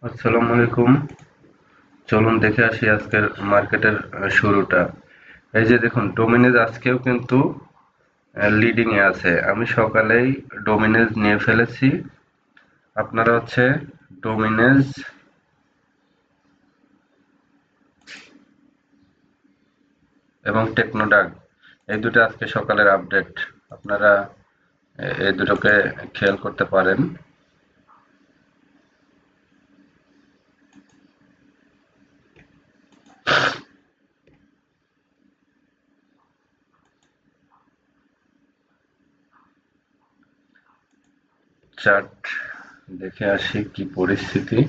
আসসালামু আলাইকুম। চলুন দেখে আসি আজকের মার্কেটের শুরুটা। এই যে দেখুন, ডোমিনেজ আজকেও কিন্তু লিডিং এ আছে। আমি সকালেই ডোমিনেজ নিয়ে ফেলেছি। আপনারা ডোমিনেজ এবং টেকনোডাক, এই দুটো আজকে সকালের আপডেট। আপনারা এই দুটোকে খেয়াল করতে পারেন। চার্ট দেখে আসি কি পরিস্থিতি।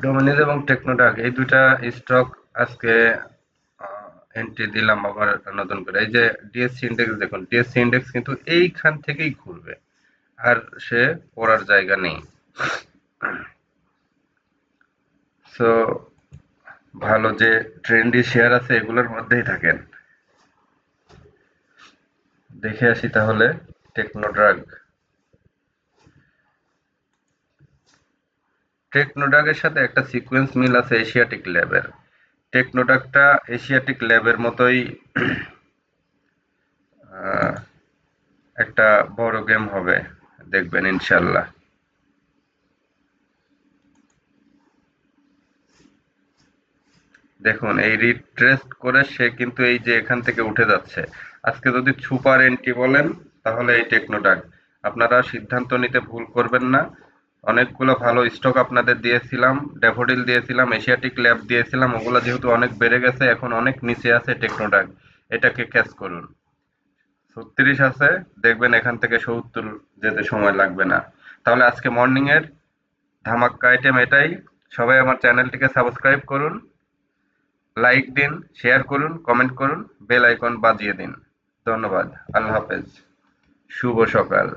ডোমিনেজ এবং টেকনোডাক এই দুইটা স্টক আজকে এন্ট্রি দিলাম আবার নতুন করে। এই যে ডিএসসি ইন্ডেক্স দেখুন, ডিএসসি ইন্ডেক্স কিন্তু এইখান থেকেই ঘুরবে, আর সে পড়ার জায়গা নেই। সো ভালো যে ট্রেন্ডি শেয়ার আছে এগুলোর মধ্যেই থাকেন। দেখে আসি তাহলে টেকনোড্রাগ। টেকনোডাগের সাথে একটা সিকোয়েন্স মিল আছে এশিয়াটিক ল্যাবের। টেকনোডাকটা এশিয়াটিক ল্যাবের মতোই আহ, একটা বড় গেম হবে, দেখবেন ইনশাল্লাহ। দেখুন, এই রিট্রেস করে সে কিন্তু এই যে এখান থেকে উঠে যাচ্ছে। আজকে যদি সুপার এন্ট্রি বলেন তাহলে এই টেকনোডাক। আপনারা সিদ্ধান্ত নিতে ভুল করবেন না। অনেকগুলো ভালো স্টক আপনাদের দিয়েছিলাম, ড্যাফোডিল দিয়েছিলাম, এশিয়াটিক ল্যাব দিয়েছিলাম, ওগুলা যেহেতু অনেক বেড়ে গেছে, এখন অনেক নিচে আছে টেকনোডাক। এটাকে ক্যাচ করুন। 36 আছে, দেখবেন এখান থেকে 70 যেতে সময় লাগবে না। তাহলে আজকে মর্নিং এর ধামাক্কা আইটেম এটাই। সবাই আমার চ্যানেলটিকে সাবস্ক্রাইব করুন, লাইক দিন, শেয়ার করুন, কমেন্ট করুন, বেল আইকন বাজিয়ে দিন। ধন্যবাদ। আল্লাহ হাফেজ। শুভ সকাল।